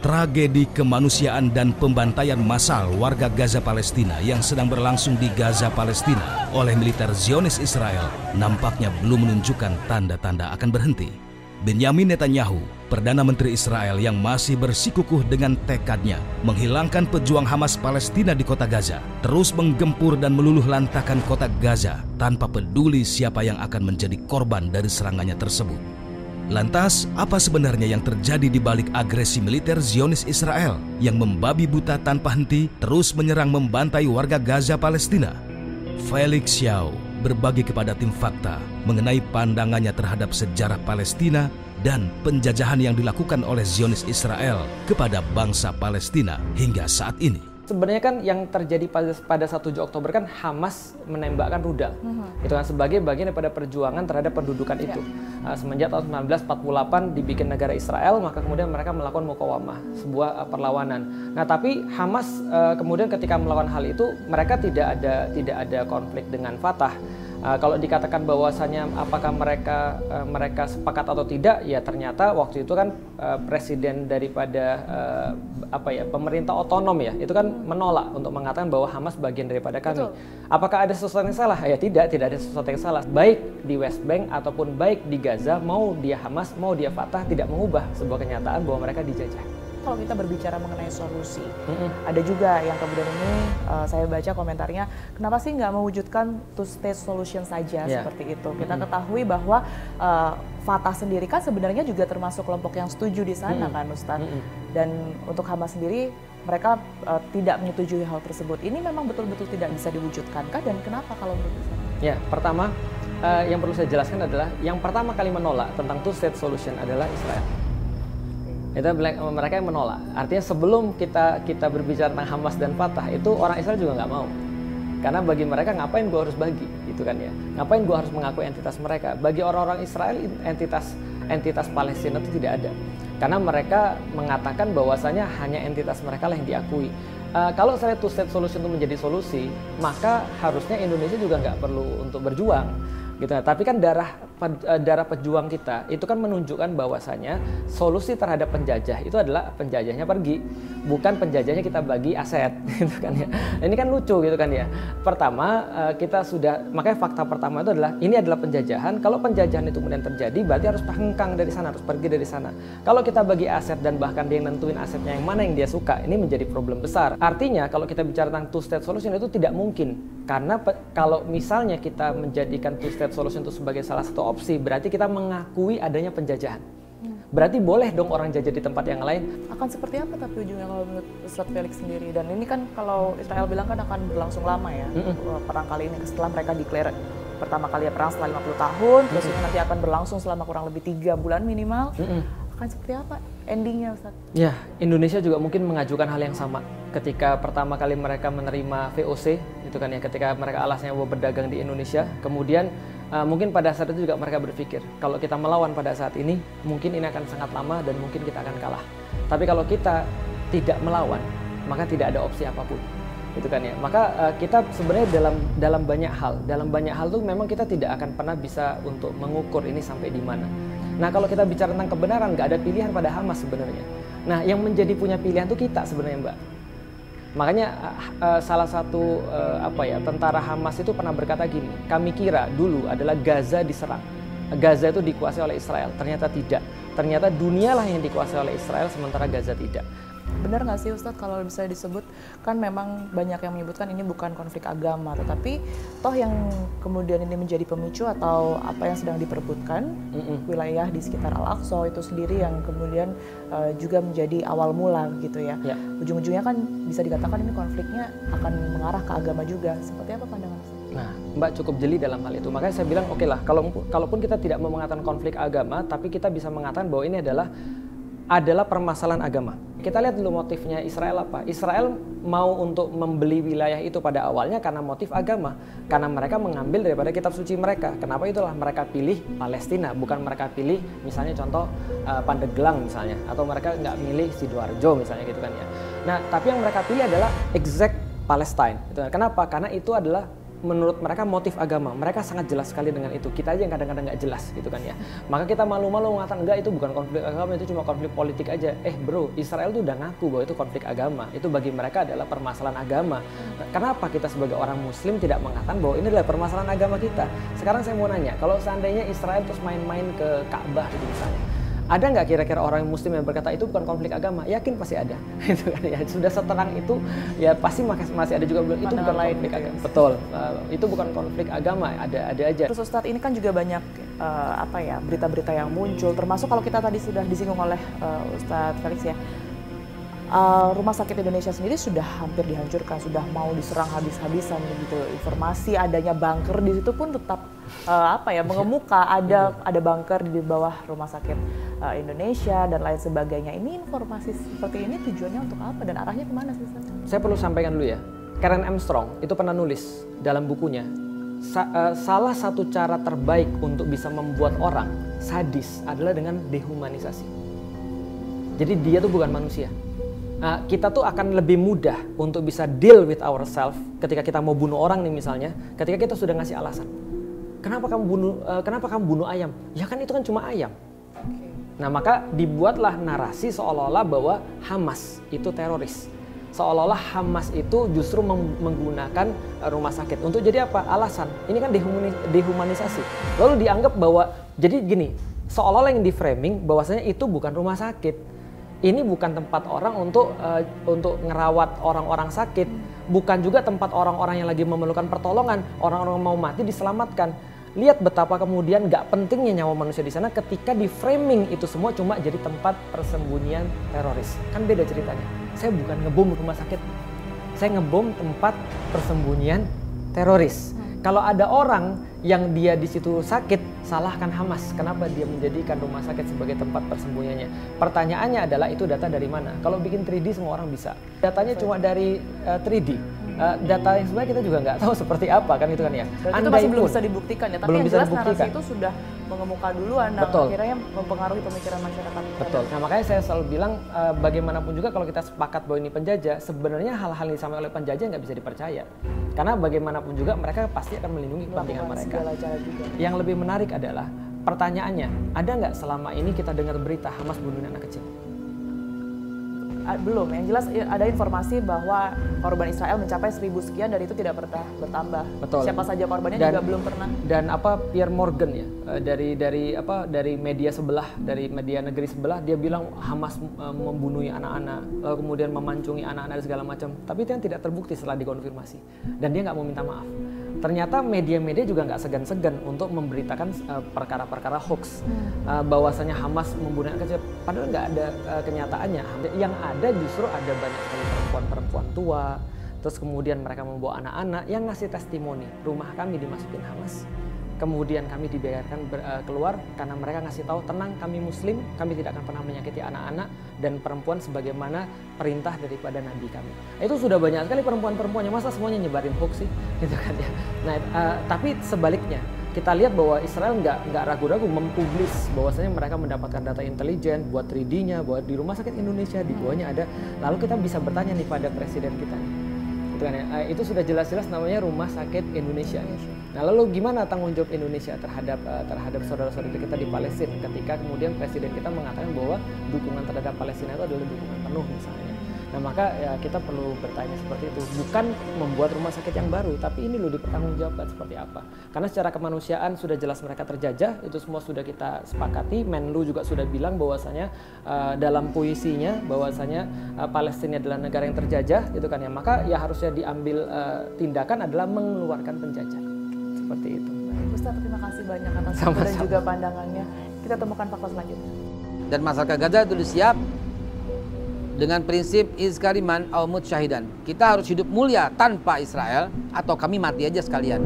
Tragedi kemanusiaan dan pembantaian massal warga Gaza Palestina yang sedang berlangsung di Gaza Palestina oleh militer Zionis Israel nampaknya belum menunjukkan tanda-tanda akan berhenti. Benyamin Netanyahu, Perdana Menteri Israel yang masih bersikukuh dengan tekadnya menghilangkan pejuang Hamas Palestina di kota Gaza, terus menggempur dan meluluh lantakan kota Gaza tanpa peduli siapa yang akan menjadi korban dari serangannya tersebut. Lantas, apa sebenarnya yang terjadi di balik agresi militer Zionis Israel yang membabi buta tanpa henti terus menyerang membantai warga Gaza Palestina? Felix Xiao berbagi kepada tim Fakta mengenai pandangannya terhadap sejarah Palestina dan penjajahan yang dilakukan oleh Zionis Israel kepada bangsa Palestina hingga saat ini. Sebenarnya kan yang terjadi pada 1 Oktober kan Hamas menembakkan rudal. Itu kan sebagai bagian daripada perjuangan terhadap pendudukan itu. Semenjak tahun 1948 dibikin negara Israel, maka kemudian mereka melakukan mukawamah, sebuah perlawanan. Nah, tapi Hamas kemudian ketika melakukan hal itu, mereka tidak ada konflik dengan Fatah. Kalau dikatakan bahwasanya apakah mereka sepakat atau tidak, ya ternyata waktu itu kan presiden daripada pemerintah otonom ya, itu kan menolak untuk mengatakan bahwa Hamas bagian daripada kami. Betul. Apakah ada sesuatu yang salah? Ya tidak ada sesuatu yang salah. Baik di West Bank ataupun baik di Gaza, mau dia Hamas, mau dia Fatah, tidak mengubah sebuah kenyataan bahwa mereka dijajah. Kalau kita berbicara mengenai solusi, ada juga yang kemudian ini saya baca komentarnya, kenapa sih nggak mewujudkan two-state solution saja seperti itu? Kita ketahui bahwa Fatah sendiri kan sebenarnya juga termasuk kelompok yang setuju di sana kan Ustadz. Dan untuk Hamas sendiri mereka tidak menyetujui hal tersebut. Ini memang betul-betul tidak bisa diwujudkan kah, dan kenapa kalau menurut Ustadz? Ya, pertama yang perlu saya jelaskan adalah yang pertama kali menolak tentang two-state solution adalah Israel. Itu mereka yang menolak. Artinya sebelum kita berbicara tentang Hamas dan Fatah, itu orang Israel juga nggak mau. Karena bagi mereka ngapain gua harus bagi, gitu kan ya? Ngapain gua harus mengakui entitas mereka? Bagi orang-orang Israel entitas Palestina itu tidak ada. Karena mereka mengatakan bahwasanya hanya entitas mereka lah yang diakui. Kalau saya two state solution itu menjadi solusi, maka harusnya Indonesia juga nggak perlu untuk berjuang. Gitu. Tapi kan darah pejuang kita itu kan menunjukkan bahwasanya solusi terhadap penjajah itu adalah penjajahnya pergi, bukan penjajahnya kita bagi aset, gitu kan ya. Ini kan lucu gitu kan ya. Pertama makanya fakta pertama itu adalah ini adalah penjajahan. Kalau penjajahan itu kemudian terjadi, berarti harus hengkang dari sana, harus pergi dari sana. Kalau kita bagi aset dan bahkan dia yang nentuin asetnya yang mana yang dia suka, ini menjadi problem besar. Artinya kalau kita bicara tentang two state solution itu tidak mungkin. Karena kalau misalnya kita menjadikan two state solution itu sebagai salah satu opsi, berarti kita mengakui adanya penjajahan. Berarti boleh dong orang jajah di tempat yang lain. Akan seperti apa tapi ujungnya kalau menurut Ustadz Felix sendiri? Dan ini kan kalau Israel bilang kan akan berlangsung lama ya, perang kali ini setelah mereka declare pertama kali perang setelah 50 tahun, terus ini nanti akan berlangsung selama kurang lebih 3 bulan minimal. Akan seperti apa endingnya Ustadz? Ya, Indonesia juga mungkin mengajukan hal yang sama. Ketika pertama kali mereka menerima VOC, itu kan ya, ketika mereka alasnya mau berdagang di Indonesia, kemudian mungkin pada saat itu juga mereka berpikir, kalau kita melawan pada saat ini, mungkin ini akan sangat lama dan mungkin kita akan kalah. Tapi kalau kita tidak melawan, maka tidak ada opsi apapun. Itu kan ya. Maka kita sebenarnya dalam banyak hal tuh memang kita tidak akan pernah bisa untuk mengukur ini sampai di mana. Nah, kalau kita bicara tentang kebenaran, nggak ada pilihan pada Hamas sebenarnya. Nah, yang menjadi punya pilihan tuh kita sebenarnya, Mbak. Makanya salah satu tentara Hamas itu pernah berkata gini, kami kira dulu adalah Gaza diserang, Gaza itu dikuasai oleh Israel. Ternyata tidak. Ternyata dunialah yang dikuasai oleh Israel, sementara Gaza tidak. Benar nggak sih Ustadz kalau bisa disebut, kan memang banyak yang menyebutkan ini bukan konflik agama, tetapi toh yang kemudian ini menjadi pemicu atau apa yang sedang diperebutkan wilayah di sekitar Al-Aqsa itu sendiri yang kemudian juga menjadi awal mula gitu ya. Ujung-ujungnya kan bisa dikatakan ini konfliknya akan mengarah ke agama juga. Seperti apa pandangan Ustadz? Nah, Mbak cukup jeli dalam hal itu. Makanya saya bilang oke lah, kalaupun kita tidak mau mengatakan konflik agama, tapi kita bisa mengatakan bahwa ini adalah permasalahan agama. Kita lihat dulu motifnya Israel apa. Israel mau untuk membeli wilayah itu pada awalnya karena motif agama. Karena mereka mengambil daripada kitab suci mereka. Kenapa itulah mereka pilih Palestina, bukan mereka pilih misalnya contoh Pandeglang misalnya. Atau mereka nggak milih Sidoarjo misalnya gitu kan ya. Nah, tapi yang mereka pilih adalah exact Palestine. Kenapa? Karena itu adalah menurut mereka motif agama. Mereka sangat jelas sekali dengan itu. Kita aja yang kadang-kadang nggak jelas gitu kan ya. Maka kita malu-malu mengatakan enggak, itu bukan konflik agama, itu cuma konflik politik aja. Bro, Israel tuh udah ngaku bahwa itu konflik agama. Itu bagi mereka adalah permasalahan agama. Kenapa kita sebagai orang muslim tidak mengatakan bahwa ini adalah permasalahan agama kita? Sekarang saya mau nanya, kalau seandainya Israel terus main-main ke Ka'bah gitu misalnya, ada nggak kira-kira orang muslim yang berkata itu bukan konflik agama? Yakin pasti ada. Itu kan ya, sudah seterang itu ya pasti masih ada juga bilang itu bukan konflik agama. Betul. Itu bukan konflik agama, ada aja. Terus Ustadz, ini kan juga banyak berita-berita yang muncul, termasuk kalau kita tadi sudah disinggung oleh Ustadz Felix ya. Rumah sakit Indonesia sendiri sudah hampir dihancurkan, sudah mau diserang habis-habisan begitu. Informasi adanya bunker di situ pun tetap mengemuka, ada bunker di bawah rumah sakit Indonesia dan lain sebagainya. Ini informasi seperti ini tujuannya untuk apa dan arahnya kemana sih? Saya perlu sampaikan dulu ya, Karen Armstrong itu pernah nulis dalam bukunya, salah satu cara terbaik untuk bisa membuat orang sadis adalah dengan dehumanisasi. Jadi dia tuh bukan manusia. Kita tuh akan lebih mudah untuk bisa deal with ourselves ketika kita mau bunuh orang nih misalnya, ketika kita sudah ngasih alasan. Kenapa kamu bunuh ayam? Ya kan itu kan cuma ayam. Nah maka dibuatlah narasi seolah-olah bahwa Hamas itu teroris. Seolah-olah Hamas itu justru menggunakan rumah sakit. Untuk jadi apa? Alasan. Ini kan dehumanisasi. Lalu dianggap bahwa, jadi gini, seolah-olah yang di framing bahwasanya itu bukan rumah sakit. Ini bukan tempat orang untuk ngerawat orang-orang sakit, bukan juga tempat orang-orang yang lagi memerlukan pertolongan, orang-orang mau mati diselamatkan. Lihat betapa kemudian gak pentingnya nyawa manusia di sana ketika di framing itu semua cuma jadi tempat persembunyian teroris. Kan beda ceritanya. Saya bukan ngebom rumah sakit, saya ngebom tempat persembunyian teroris. Kalau ada orang yang dia di situ sakit, salahkan Hamas. Kenapa dia menjadikan rumah sakit sebagai tempat persembunyiannya? Pertanyaannya adalah itu data dari mana? Kalau bikin 3D semua orang bisa. Datanya cuma dari 3D. Data yang sebenarnya kita juga nggak tahu seperti apa kan itu kan ya. Itu masih belum bisa dibuktikan ya. Tapi yang jelas narasi itu sudah mengemuka duluan. Betul. Akhirnya mempengaruhi pemikiran masyarakat. Betul. Nah makanya saya selalu bilang bagaimanapun juga kalau kita sepakat bahwa ini penjajah, sebenarnya hal-hal yang disampaikan oleh penjajah nggak bisa dipercaya. Karena bagaimanapun juga mereka pasti akan melindungi kepentingan mereka. Yang lebih menarik adalah pertanyaannya, ada nggak selama ini kita dengar berita Hamas bunuh anak kecil? Belum, yang jelas ada informasi bahwa korban Israel mencapai 1000 sekian dan itu tidak pernah bertambah. Betul. Siapa saja korbannya juga belum pernah. Dan Pierre Morgan ya dari media sebelah, dari media negeri sebelah, dia bilang Hamas membunuh anak-anak, kemudian memancungi anak-anak segala macam. Tapi itu yang tidak terbukti setelah dikonfirmasi. Dan dia nggak mau minta maaf. Ternyata media-media juga nggak segan-segan untuk memberitakan perkara-perkara hoax bahwasanya Hamas membunuh anak kecil, padahal nggak ada kenyataannya. Yang ada justru ada banyak sekali perempuan-perempuan tua, terus kemudian mereka membawa anak-anak yang ngasih testimoni, rumah kami dimasukin Hamas, kemudian kami dibiarkan keluar karena mereka ngasih tahu, tenang, kami Muslim, kami tidak akan pernah menyakiti anak-anak dan perempuan sebagaimana perintah daripada Nabi kami. Itu sudah banyak sekali perempuan-perempuannya, masa semuanya nyebarin hoax sih, gitu kan ya. Nah, tapi sebaliknya kita lihat bahwa Israel nggak ragu-ragu mempublis bahwasanya mereka mendapatkan data intelijen buat 3D-nya, buat di rumah sakit Indonesia, di bawahnya ada. Lalu kita bisa bertanya nih pada presiden kita nih. Itu kan ya, itu sudah jelas-jelas namanya Rumah Sakit Indonesia. Nah, lalu gimana tanggung jawab Indonesia terhadap saudara-saudara kita di Palestina ketika kemudian presiden kita mengatakan bahwa dukungan terhadap Palestina itu adalah dukungan penuh misalnya. Nah, maka ya kita perlu bertanya seperti itu, bukan membuat rumah sakit yang baru, tapi ini loh dipertanggungjawabkan seperti apa. Karena secara kemanusiaan sudah jelas mereka terjajah, itu semua sudah kita sepakati. Menlu juga sudah bilang bahwasanya dalam puisinya bahwasanya Palestina adalah negara yang terjajah, gitu kan ya. Maka ya harusnya diambil tindakan adalah mengeluarkan penjajah. Seperti itu. Ustaz, terima kasih banyak atas waktu dan juga pandangannya. Kita temukan fakta selanjutnya. Dan masyarakat Gaza itu siap dengan prinsip izkariman au mut syahidan. Kita harus hidup mulia tanpa Israel atau kami mati aja sekalian.